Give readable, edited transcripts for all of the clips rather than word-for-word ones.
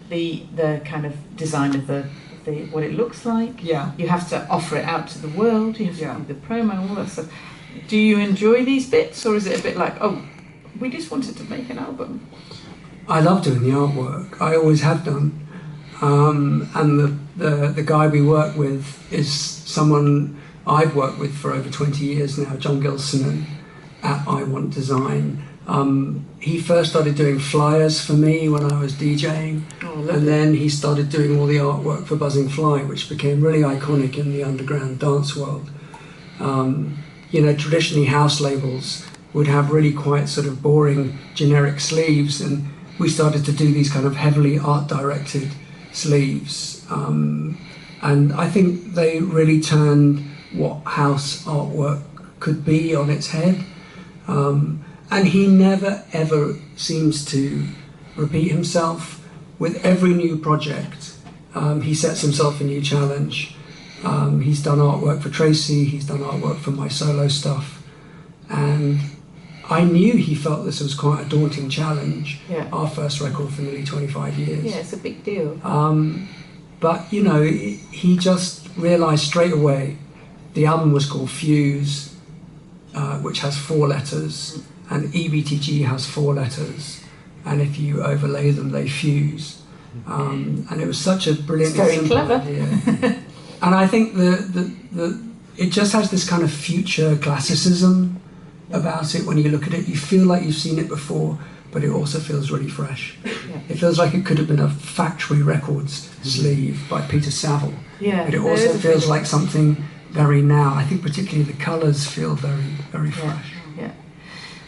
the kind of design of the what it looks like. Yeah. You have to offer it out to the world. You have to do the promo, all that stuff. Do you enjoy these bits, or is it a bit like, oh, we just wanted to make an album? I love doing the artwork. I always have done. And the guy we work with is someone I've worked with for over 20 years now, John Gilson at I Want Design. He first started doing flyers for me when I was DJing, and then he started doing all the artwork for Buzzing Fly, which became really iconic in the underground dance world. You know, traditionally house labels would have really quite sort of boring generic sleeves, and we started to do these kind of heavily art-directed sleeves. And I think they really turned what house artwork could be on its head. And he never ever seems to repeat himself. With every new project, he sets himself a new challenge. He's done artwork for Tracy, he's done artwork for my solo stuff. And I knew he felt this was quite a daunting challenge, our first record for nearly 25 years. Yeah, it's a big deal. But, you know, he just realised straight away the album was called Fuse, which has 4 letters, and EBTG has 4 letters, and if you overlay them, they fuse. And it was such a brilliant, it's very clever idea. And I think it just has this kind of future classicism about it. When you look at it, you feel like you've seen it before, but it also feels really fresh. It feels like it could have been a Factory Records sleeve by Peter Saville, but it also feels like something very now. I think particularly the colours feel very, very fresh. Yeah.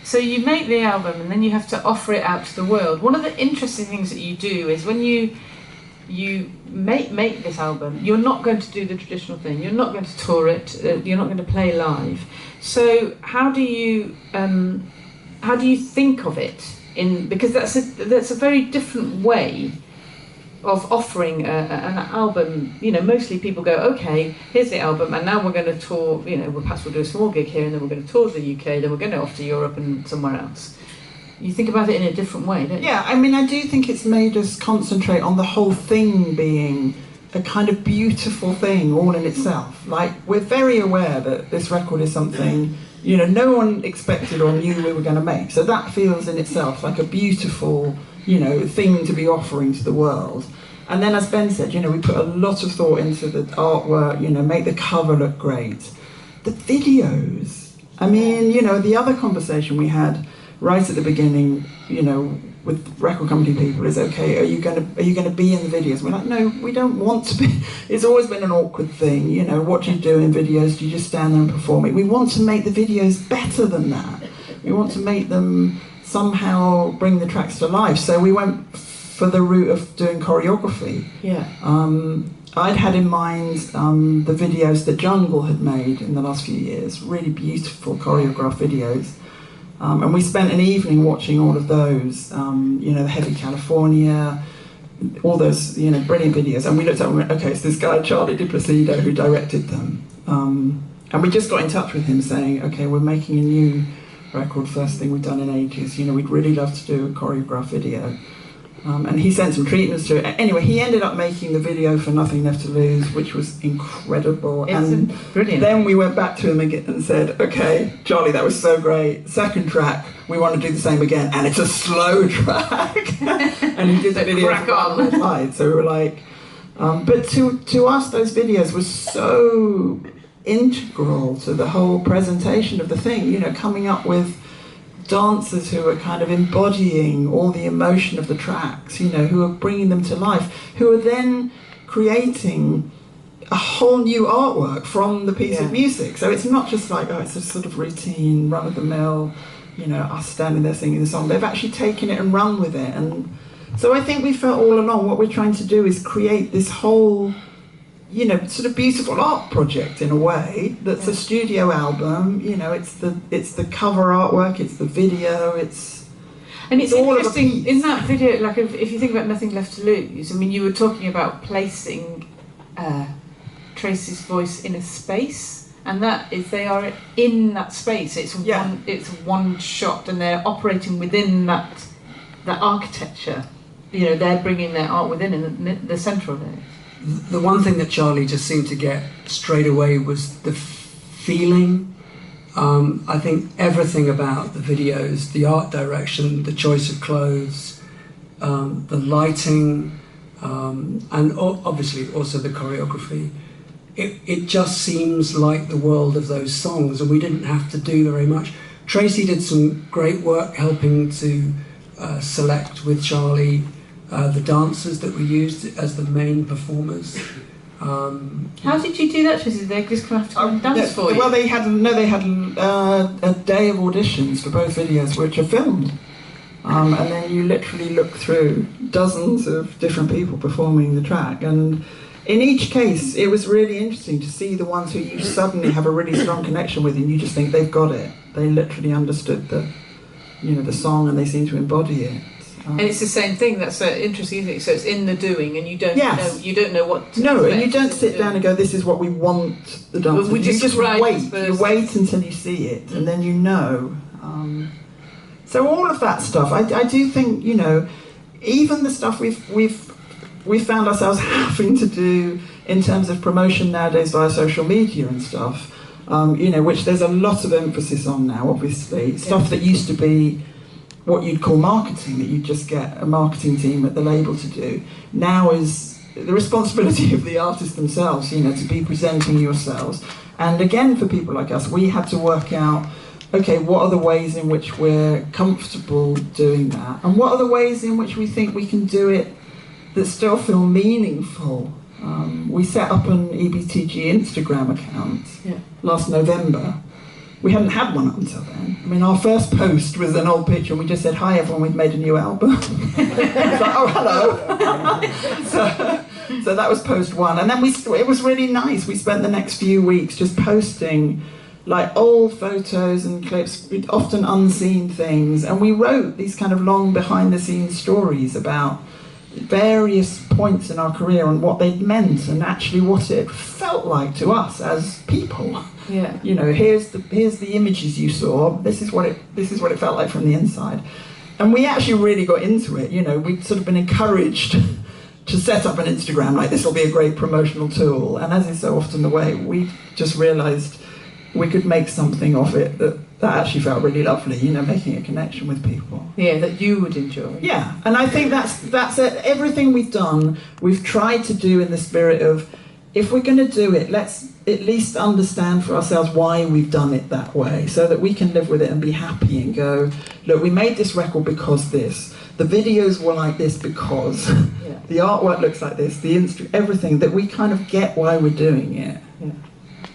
So you make the album and then you have to offer it out to the world. One of the interesting things that you do is when you make this album, you're not going to do the traditional thing. You're not going to tour it. You're not going to play live. So how do you think of it? Because that's a very different way of offering an album. You know, mostly people go, okay, here's the album, and now we're going to tour. You know, perhaps we'll do a small gig here, and then we're going to tour the UK, then we're going off to Europe and somewhere else. You think about it in a different way, don't you? Yeah, I mean, I do think it's made us concentrate on the whole thing being a kind of beautiful thing all in itself. Like, we're very aware that this record is something, you know, no one expected or knew we were going to make. So that feels in itself like a beautiful, you know, thing to be offering to the world. And then, as Ben said, you know, we put a lot of thought into the artwork, you know, make the cover look great. The videos, I mean, you know, the other conversation we had right at the beginning, you know, with record company people is, okay, are you going to be in the videos? We're like, no, we don't want to be. It's always been an awkward thing, you know. What do you do in videos? Do you just stand there and perform it? We want to make the videos better than that. We want to make them somehow bring the tracks to life. So we went for the route of doing choreography. Yeah. I'd had in mind the videos that Jungle had made in the last few years, really beautiful choreographed videos. And we spent an evening watching all of those, you know, the Heavy California, all those, you know, brilliant videos. And we looked at them and went, okay, it's this guy, Charlie Di Placido, who directed them. And we just got in touch with him saying, okay, we're making a new record, first thing we've done in ages. You know, we'd really love to do a choreographed video. And he sent some treatments to it. Anyway, he ended up making the video for Nothing Left to Lose, which was incredible. It's brilliant. Then we went back to him and said, okay, Charlie, that was so great. Second track, we want to do the same again, and it's a slow track. And he did the video for Red Light. So we were like, but to us, those videos were so integral to the whole presentation of the thing, you know, coming up with dancers who are kind of embodying all the emotion of the tracks, you know, who are bringing them to life, who are then creating a whole new artwork from the piece of music. So it's not just like, oh, it's a sort of routine, run-of-the-mill, you know, us standing there singing the song. They've actually taken it and run with it. And so I think we felt all along what we're trying to do is create this whole, you know, sort of beautiful art project in a way that's a studio album. You know, it's the cover artwork, it's the video, it's all interesting in that video. Like if you think about Nothing Left to Lose, I mean, you were talking about placing Tracy's voice in a space, and that is they are in that space. It's one shot, and they're operating within that architecture. you know, they're bringing their art within in the centre of it. The one thing that Charlie just seemed to get straight away was the feeling. I think everything about the videos, the art direction, the choice of clothes, the lighting, and obviously also the choreography. It just seems like the world of those songs, and we didn't have to do very much. Tracy did some great work helping to select with Charlie the dancers that we used as the main performers. How did you do that, Tracy? They just have to come and dance for you? Well, they had a day of auditions for both videos, which are filmed. And then you literally look through dozens of different people performing the track, and in each case it was really interesting to see the ones who you suddenly have a really strong connection with, and you just think they've got it. They literally understood the song, and they seem to embody it. And it's the same thing. That's interesting, isn't it? So it's in the doing, and you don't know what. No, and you don't sit down and go, "This is what we want the dance." We just wait. You wait until you see it, and then you know. So all of that stuff, I do think, you know, even the stuff we've found ourselves having to do in terms of promotion nowadays via social media and stuff, you know, which there's a lot of emphasis on now, obviously. Stuff that used to be what you'd call marketing, that you'd just get a marketing team at the label to do, now is the responsibility of the artists themselves, you know, to be presenting yourselves. And again, for people like us, we had to work out, okay, what are the ways in which we're comfortable doing that? And what are the ways in which we think we can do it that still feel meaningful? We set up an EBTG Instagram account last November. We hadn't had one up until then. I mean, our first post was an old picture, and we just said, "Hi everyone, we've made a new album." It's like, "Oh, hello." So that was post one. And then it was really nice. We spent the next few weeks just posting like old photos and clips, often unseen things, and we wrote these kind of long behind-the-scenes stories about various points in our career and what they'd meant, and actually what it felt like to us as people. Yeah. You know, here's the images you saw. This is what it felt like from the inside, and we actually really got into it. You know, we'd sort of been encouraged to set up an Instagram, like this will be a great promotional tool, and as is so often the way, we just realised we could make something of it that actually felt really lovely, you know, making a connection with people. Yeah, that you would enjoy. Yeah, and I think that's it. Everything we've done, we've tried to do in the spirit of, if we're going to do it, let's at least understand for ourselves why we've done it that way, so that we can live with it and be happy and go, look, we made this record because this. The videos were like this because the artwork looks like this, everything, that we kind of get why we're doing it. Yeah.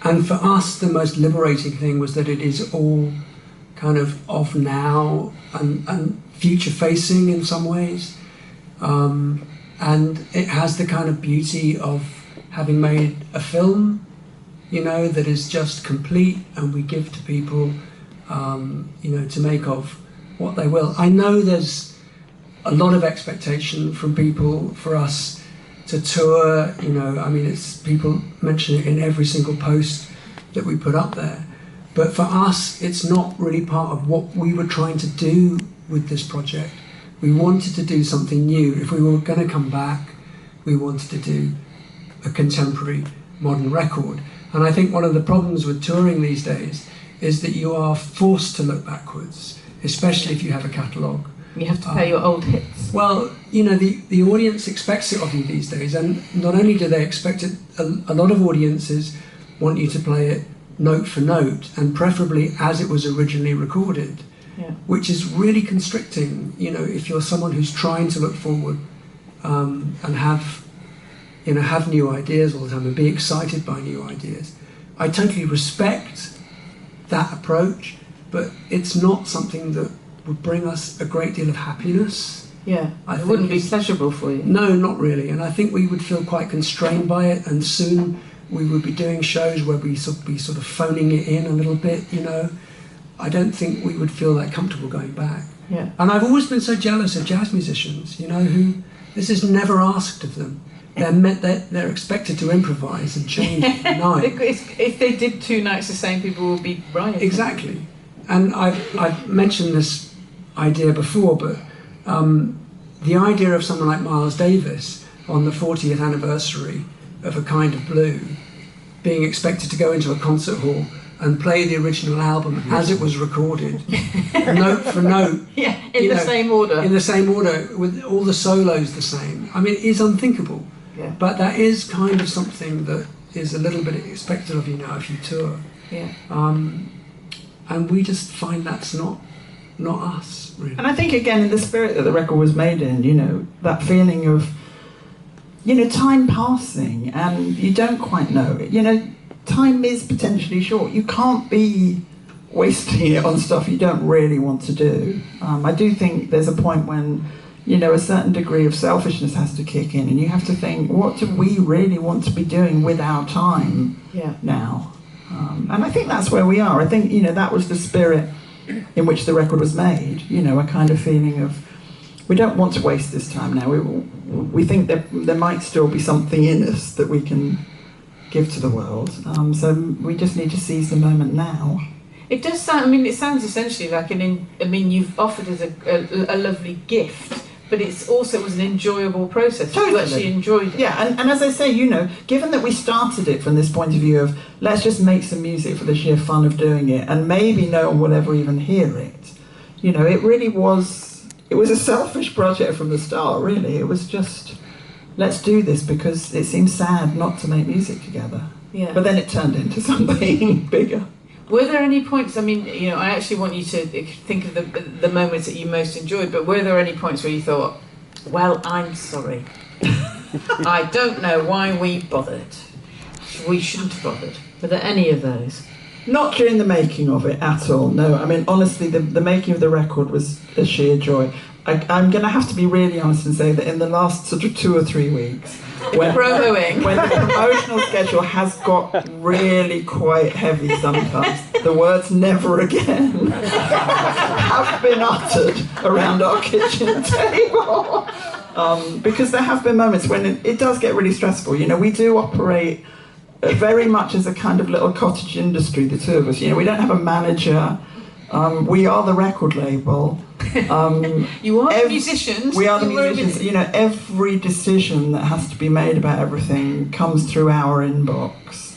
And for us, the most liberating thing was that it is all kind of now and future-facing in some ways. And it has the kind of beauty of having made a film, you know, that is just complete, and we give to people, you know, to make of what they will. I know there's a lot of expectation from people for us to tour, you know, I mean, it's people mention it in every single post that we put up there. But for us, it's not really part of what we were trying to do with this project. We wanted to do something new. If we were going to come back, we wanted to do a contemporary modern record. And I think one of the problems with touring these days is that you are forced to look backwards, especially if you have a catalogue. You have to play your old hits. Well, you know, the audience expects it of you these days, and not only do they expect it, a lot of audiences want you to play it note for note, and preferably as it was originally recorded, which is really constricting, you know, if you're someone who's trying to look forward and have new ideas all the time and be excited by new ideas. I totally respect that approach, but it's not something that would bring us a great deal of happiness. Yeah, it wouldn't be pleasurable for you. No, not really. And I think we would feel quite constrained by it, and soon we would be doing shows where we would be sort of phoning it in a little bit, you know. I don't think we would feel that comfortable going back. Yeah. And I've always been so jealous of jazz musicians, you know, who this is never asked of them. They're expected to improvise and change night. If they did 2 nights the same, people would be right. Exactly. And I've mentioned this idea before, but the idea of someone like Miles Davis on the 40th anniversary of A Kind of Blue being expected to go into a concert hall and play the original album as it was recorded, note for note. Yeah, in the same order. In the same order, with all the solos the same. I mean, it is unthinkable. Yeah. But that is kind of something that is a little bit expected of you now if you tour. Yeah. And we just find that's not us, really. And I think, again, in the spirit that the record was made in, that feeling of, time passing and you don't quite know. Time is potentially short. You can't be wasting it on stuff you don't really want to do. I do think there's a point when, a certain degree of selfishness has to kick in and you have to think, what do we really want to be doing with our time now? And I think that's where we are. I think, that was the spirit in which the record was made, a kind of feeling of, we don't want to waste this time now. We think that there might still be something in us that we can give to the world. So we just need to seize the moment now. It does sound, it sounds essentially like you've offered us a lovely gift, but it was an enjoyable process. Totally. You actually enjoyed it. Yeah, and as I say, given that we started it from this point of view of, let's just make some music for the sheer fun of doing it, and maybe no one will ever even hear it, it really was, it was a selfish project from the start, really. It was just, let's do this because it seems sad not to make music together. Yeah. But then it turned into something bigger. Were there any points, I actually want you to think of the moments that you most enjoyed, but were there any points where you thought, well, I'm sorry. I don't know why we bothered. We shouldn't have bothered. Were there any of those? Not during the making of it at all, no. Honestly, the making of the record was a sheer joy. I'm going to have to be really honest and say that in the last sort of 2 or 3 weeks, when the promotional schedule has got really quite heavy sometimes, the words "never again" have been uttered around our kitchen table. Because there have been moments when it does get really stressful. We do operate very much as a kind of little cottage industry, the two of us. We don't have a manager. We are the record label. You are the musicians. We are the musicians. Every decision that has to be made about everything comes through our inbox.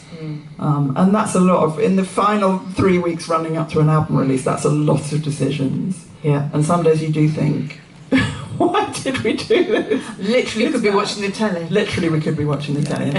And that's a lot of, in the final 3 weeks running up to an album release, that's a lot of decisions. Yeah. And some days you do think, why did we do this? Literally could be watching the telly. Literally we could be watching the telly.